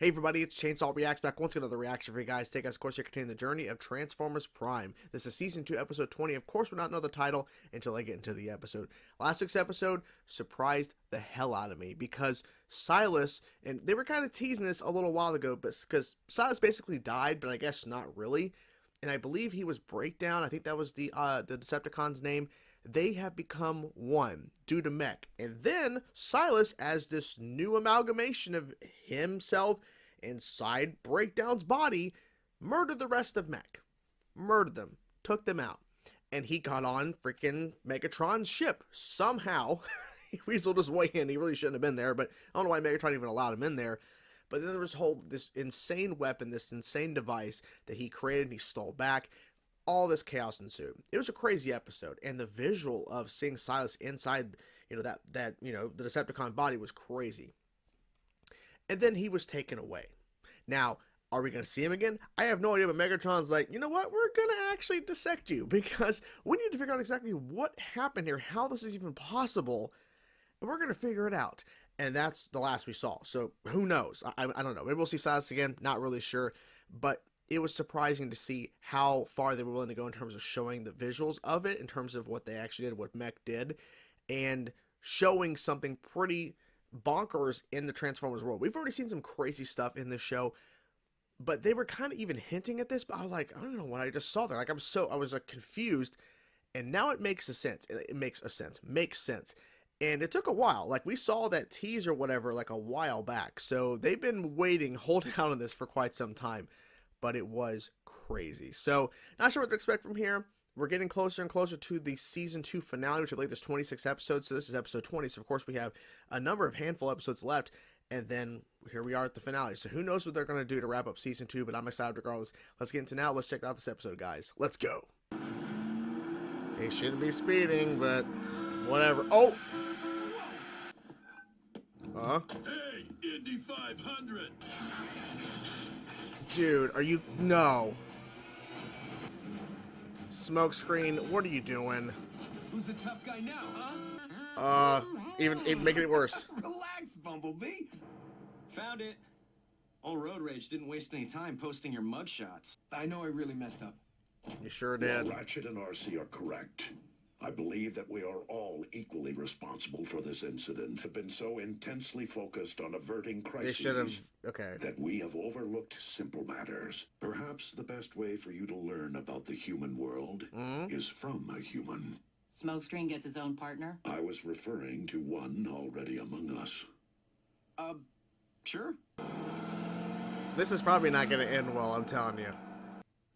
Hey everybody, it's Chainsaw Reacts back once again. Another reaction for you guys. Take us, of course, here continuing the journey of Transformers Prime. This is Season 2, Episode 20. Of course, we're not know the title until I get into the episode. Last week's episode surprised the hell out of me because Silas, and they were kind of teasing this a little while ago, but because Silas basically died, but I guess not really. And I believe he was Breakdown. I think that was the Decepticon's name. They have become one due to Mech. And then Silas, as this new amalgamation of himself inside Breakdown's body, murdered the rest of Mech. Murdered them. Took them out. And he got on freaking Megatron's ship. Somehow. He weaseled his way in. He really shouldn't have been there, but I don't know why Megatron even allowed him in there. But then there was this insane weapon, this insane device that he created and he stole back. All this chaos ensued. It was a crazy episode, and the visual of seeing Silas inside, the Decepticon body was crazy. And then he was taken away. Now, are we going to see him again? I have no idea, but Megatron's like, you know what? We're going to actually dissect you because we need to figure out exactly what happened here, how this is even possible, and we're going to figure it out. And that's the last we saw. So who knows? I don't know. Maybe we'll see Silas again. Not really sure, but it was surprising to see how far they were willing to go in terms of showing the visuals of it, in terms of what they actually did, what Mech did, and showing something pretty bonkers in the Transformers world. We've already seen some crazy stuff in this show, but they were kind of even hinting at this, but I was like, I don't know what I just saw there. Like, I was confused, and now it makes sense. Makes sense. And it took a while. Like, we saw that tease or whatever, like, a while back. So they've been waiting, holding out on this for quite some time. But it was crazy. So, not sure what to expect from here. We're getting closer and closer to the Season 2 finale, which I believe there's 26 episodes. So this is episode 20. So, of course, we have a number of handful episodes left. And then here we are at the finale. So, who knows what they're going to do to wrap up Season 2. But I'm excited regardless. Let's get into now. Let's check out this episode, guys. Let's go. They shouldn't be speeding, but whatever. Oh! Hey, Indy 500! Dude, are you... No. Smokescreen, what are you doing? Who's the tough guy now, huh? Even making it worse. Relax, Bumblebee. Found it. Old Road Rage didn't waste any time posting your mugshots. I know I really messed up. You sure did. Well, Ratchet and RC are correct. I believe that we are all equally responsible for this incident. Have been so intensely focused on averting They crises should have... Okay. that we have overlooked simple matters. Perhaps the best way for you to learn about the human world is from a human. Smokescreen gets his own partner? I was referring to one already among us. Sure. This is probably not going to end well, I'm telling you.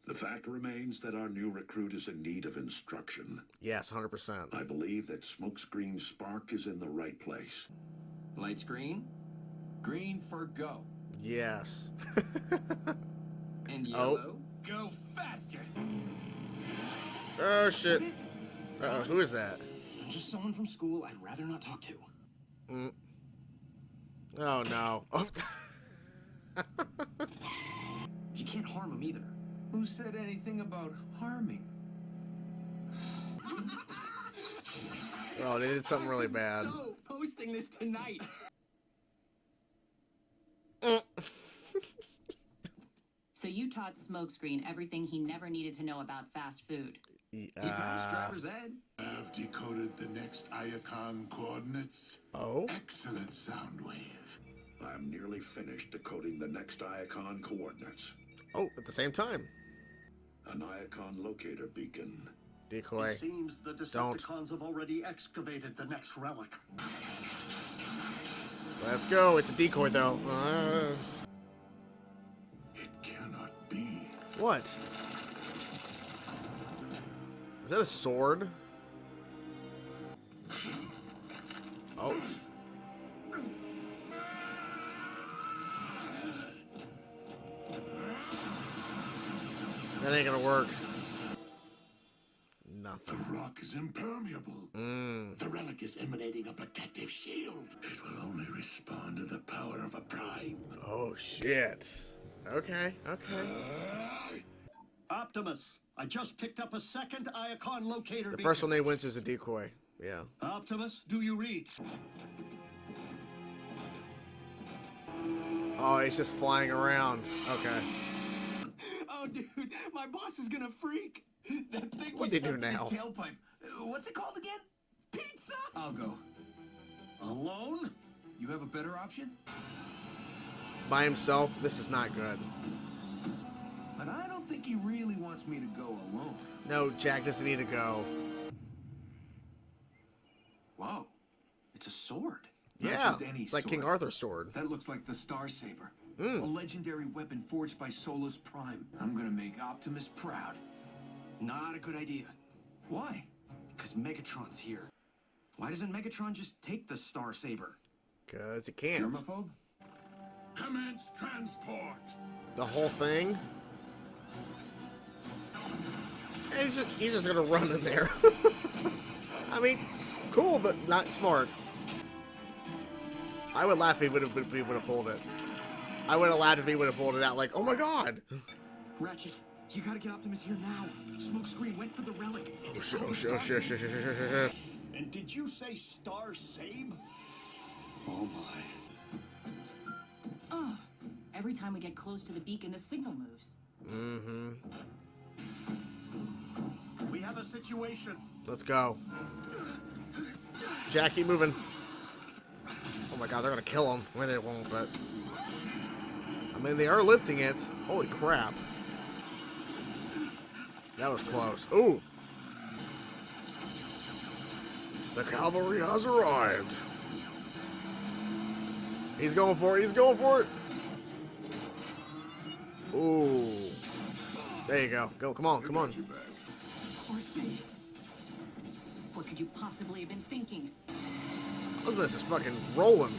The fact remains that our new recruit is in need of instruction. Yes, 100%. I believe that Smokescreen's spark is in the right place. Light screen Green for go. Yes. and yellow. Go faster. Oh, shit. What is it? Who is that? Just someone from school I'd rather not talk to. Oh, no. Oh. You can't harm him either. Who said anything about harming? Oh, they did something really bad. So, posting this tonight. So you taught Smokescreen everything he never needed to know about fast food. He passed driver's ed. I've decoded the next Iacon coordinates. Oh? Excellent sound wave. I'm nearly finished decoding the next Iacon coordinates. Oh, at the same time. An Iacon locator beacon. Decoy. It seems the Decepticons have already excavated the next relic. Let's go. It's a decoy, though. It cannot be. What? Is that a sword? Oh. That ain't gonna work. The Nothing. rock is impermeable. The relic is emanating a protective shield. It will only respond to the power of a prime. Oh, shit. Okay. Optimus, I just picked up a second Iacon locator The beacon. first one they went to is a decoy. Yeah. Optimus, do you read? Oh, it's just flying around. Okay. Oh, dude, my boss is gonna freak. That thing What'd was they do stuck in his now? tailpipe. What's it called again? Pizza? I'll go. Alone? You have a better option? By himself, this is not good. But I don't think he really wants me to go alone. No, Jack doesn't need to go. Whoa. It's a sword. Yeah, Not just any it's like sword. King Arthur's sword. That looks like the Star Saber. Mm. A legendary weapon forged by Solus Prime. I'm gonna make Optimus proud. Not a good idea. Why? Because Megatron's here. Why doesn't Megatron just take the Star Saber? Because it can't. Germaphobe? Commence transport. The whole thing? And he's just gonna run in there. I mean, cool, but not smart. I would laugh if he would have pulled it. I would have laughed if he would have pulled it out like, oh my god! Ratchet, you gotta get Optimus here now. Smokescreen went for the relic. Oh shit, oh shit, oh shit, shit, shit, shit, shit, shit. And did you say Star Saber? Oh my. Oh, every time we get close to the beacon, the signal moves. Mm-hmm. We have a situation. Let's go. Jack, keep moving. Oh my god, they're gonna kill him. Well, they won't, but... I mean, they are lifting it. Holy crap. That was close. Ooh! The cavalry has arrived. He's going for it. He's going for it. Ooh. There you go. Go. Come on. Come on. Horsey. What could you possibly have been thinking? Optimus is fucking rolling.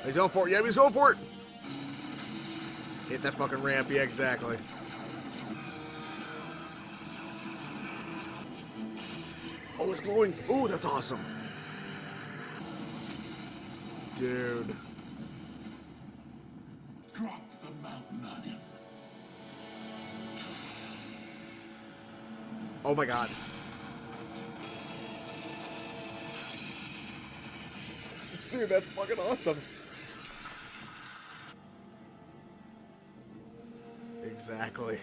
He's going for it. Yeah, he's going for it. Hit that fucking ramp. Yeah, exactly. Oh, it's glowing. Ooh, that's awesome. Dude. Drop the mountain on him. Oh my god. Dude, that's fucking awesome. Exactly.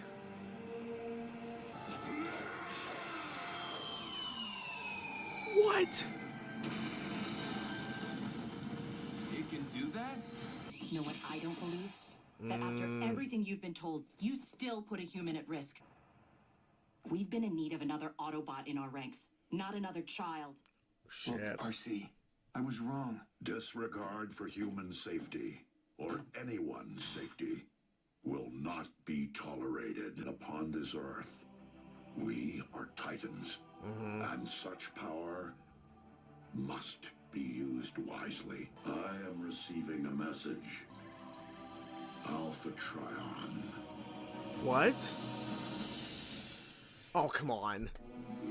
What? It can do that? You know what I don't believe? That after everything you've been told, you still put a human at risk. We've been in need of another Autobot in our ranks, not another child. Shit. Look, RC, I was wrong. Disregard for human safety, or anyone's safety, will not be tolerated upon this earth. We are Titans, and such power must be used wisely. I am receiving a message. Alpha Trion. What? Oh, come on.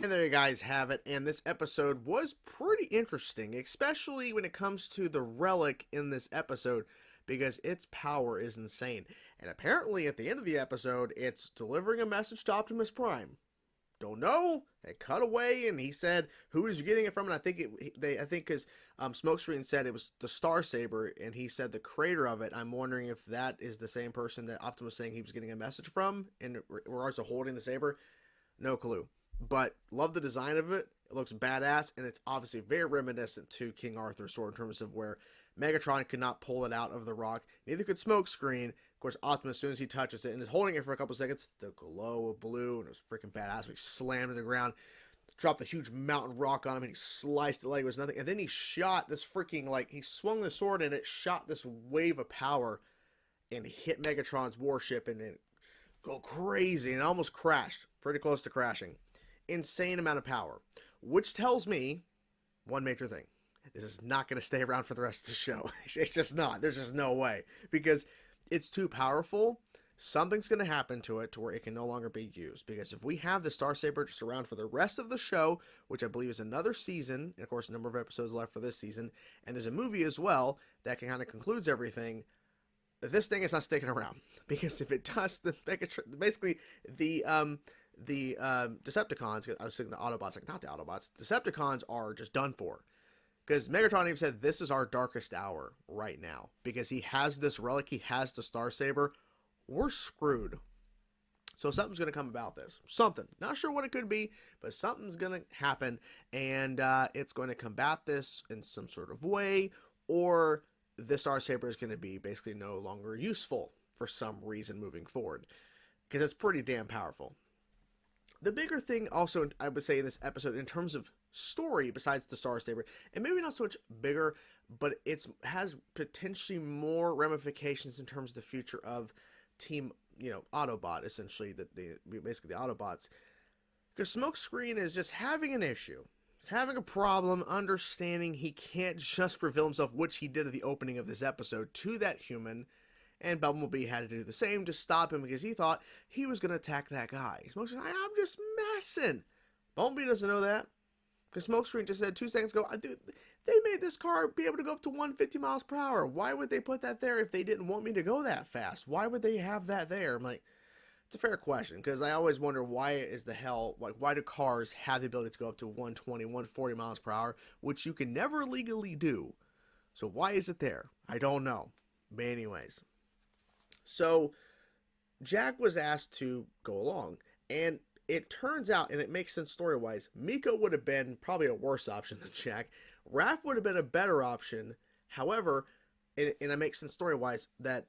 And there you guys have it. And this episode was pretty interesting, especially when it comes to the relic in this episode, because its power is insane. And apparently at the end of the episode, it's delivering a message to Optimus Prime. Don't know. They cut away, and he said, "Who is you getting it from?" And I think because Smokescreen said it was the Star Saber, and he said the creator of it. I'm wondering if that is the same person that Optimus saying he was getting a message from in regards to holding the saber. No clue. But love the design of it. It looks badass, and it's obviously very reminiscent to King Arthur's sword in terms of where Megatron could not pull it out of the rock. Neither could Smokescreen. Of course, Optimus, as soon as he touches it and is holding it for a couple seconds, the glow of blue, and it was freaking badass. He slammed to the ground, dropped a huge mountain rock on him, and he sliced it like it was nothing. And then he shot this freaking, like, he swung the sword, and it shot this wave of power and hit Megatron's warship, and it go crazy, and it almost crashed. Pretty close to crashing. Insane amount of power. Which tells me one major thing. This is not going to stay around for the rest of the show. It's just not. There's just no way. Because it's too powerful. Something's going to happen to it to where it can no longer be used. Because if we have the Star Saber just around for the rest of the show, which I believe is another season, and of course a number of episodes left for this season, and there's a movie as well that kind of concludes everything, this thing is not sticking around. Because if it does, the basically the Decepticons, I was thinking the Autobots, like not the Autobots, Decepticons are just done for. Because Megatron even said, this is our darkest hour right now. Because he has this relic, he has the Star Saber. We're screwed. So something's going to come about this. Something. Not sure what it could be, but something's going to happen. And it's going to combat this in some sort of way. Or the Star Saber is going to be basically no longer useful for some reason moving forward. Because it's pretty damn powerful. The bigger thing also, I would say, in this episode, in terms of story, besides the Star Saber, and maybe not so much bigger, but it has potentially more ramifications in terms of the future of Team, Autobot, essentially, basically the Autobots. Because Smokescreen is just having an issue. He's having a problem understanding he can't just reveal himself, which he did at the opening of this episode, to that human. And Bumblebee had to do the same to stop him because he thought he was going to attack that guy. Smokescreen's like, I'm just messing. Bumblebee doesn't know that. Because Smokescreen just said 2 seconds ago, dude, they made this car be able to go up to 150 miles per hour. Why would they put that there if they didn't want me to go that fast? Why would they have that there? I'm like, it's a fair question. Because I always wonder why do cars have the ability to go up to 120, 140 miles per hour, which you can never legally do. So why is it there? I don't know. But anyways. So, Jack was asked to go along, and it turns out, and it makes sense story-wise, Miko would have been probably a worse option than Jack. Raph would have been a better option. However, and it makes sense story-wise, that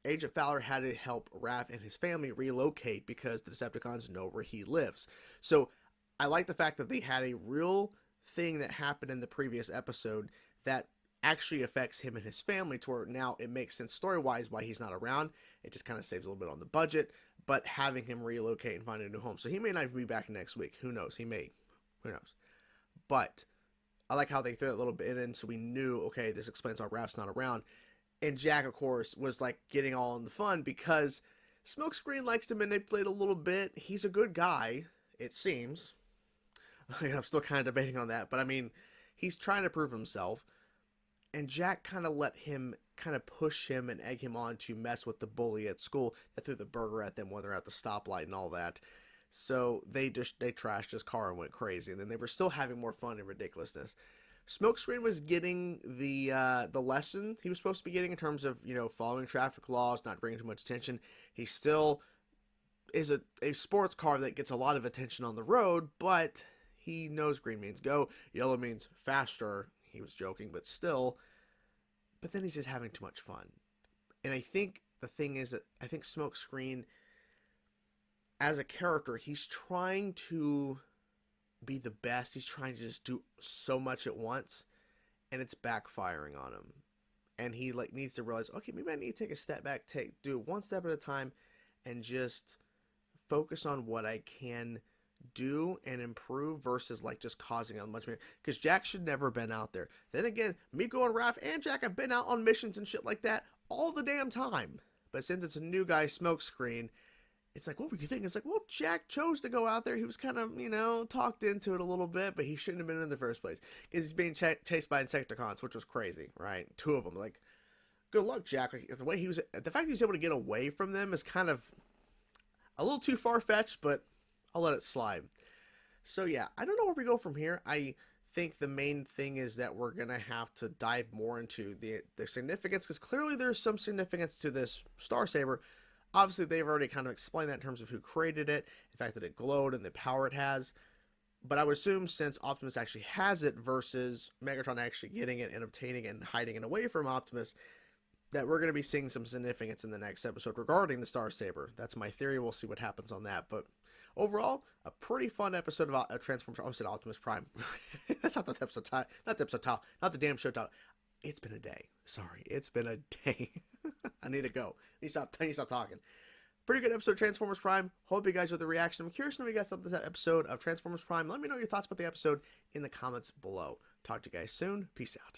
Agent Fowler had to help Raph and his family relocate because the Decepticons know where he lives. So, I like the fact that they had a real thing that happened in the previous episode that actually affects him and his family, to where now it makes sense story-wise why he's not around. It just kind of saves a little bit on the budget, but having him relocate and find a new home. So he may not even be back next week. Who knows? He may. Who knows? But I like how they threw that little bit in, so we knew, okay, this explains why Raph's not around. And Jack, of course, was like getting all in the fun because Smokescreen likes to manipulate a little bit. He's a good guy, it seems. I'm still kind of debating on that, but I mean, he's trying to prove himself. And Jack kind of let him kind of push him and egg him on to mess with the bully at school that threw the burger at them when they're at the stoplight and all that. So they trashed his car and went crazy. And then they were still having more fun and ridiculousness. Smokescreen was getting the lesson he was supposed to be getting in terms of, following traffic laws, not bringing too much attention. He still is a sports car that gets a lot of attention on the road, but he knows green means go, yellow means faster. He was joking, but still. But then he's just having too much fun. And I think the thing is that I think Smokescreen, as a character, he's trying to be the best. He's trying to just do so much at once, and it's backfiring on him. And he needs to realize, okay, maybe I need to take a step back, do it one step at a time, and just focus on what I can do and improve versus just causing a much more, because Jack should never have been out there. Then again, Miko and Raph and Jack have been out on missions and shit like that all the damn time. But since it's a new guy, Smokescreen, it's like, what were you thinking? It's like, well, Jack chose to go out there. He was kind of, talked into it a little bit, but he shouldn't have been in the first place because he's being chased by Insecticons, which was crazy, right? 2 of them. Good luck, Jack. The fact he was able to get away from them is kind of a little too far-fetched, but I'll let it slide. So yeah, I don't know where we go from here. I think the main thing is that we're going to have to dive more into the significance, because clearly there's some significance to this Star Saber. Obviously, they've already kind of explained that in terms of who created it, the fact that it glowed and the power it has. But I would assume since Optimus actually has it versus Megatron actually getting it and obtaining it and hiding it away from Optimus, that we're going to be seeing some significance in the next episode regarding the Star Saber. That's my theory. We'll see what happens on that. But overall, a pretty fun episode of Transformers. I almost said Optimus Prime. That's not the episode title. Not the episode title. Not the damn show title. It's been a day. Sorry, it's been a day. I need to go. I need to stop talking. Pretty good episode of Transformers Prime. Hope you guys enjoyed the reaction. I'm curious if you guys thought of this episode of Transformers Prime. Let me know your thoughts about the episode in the comments below. Talk to you guys soon. Peace out.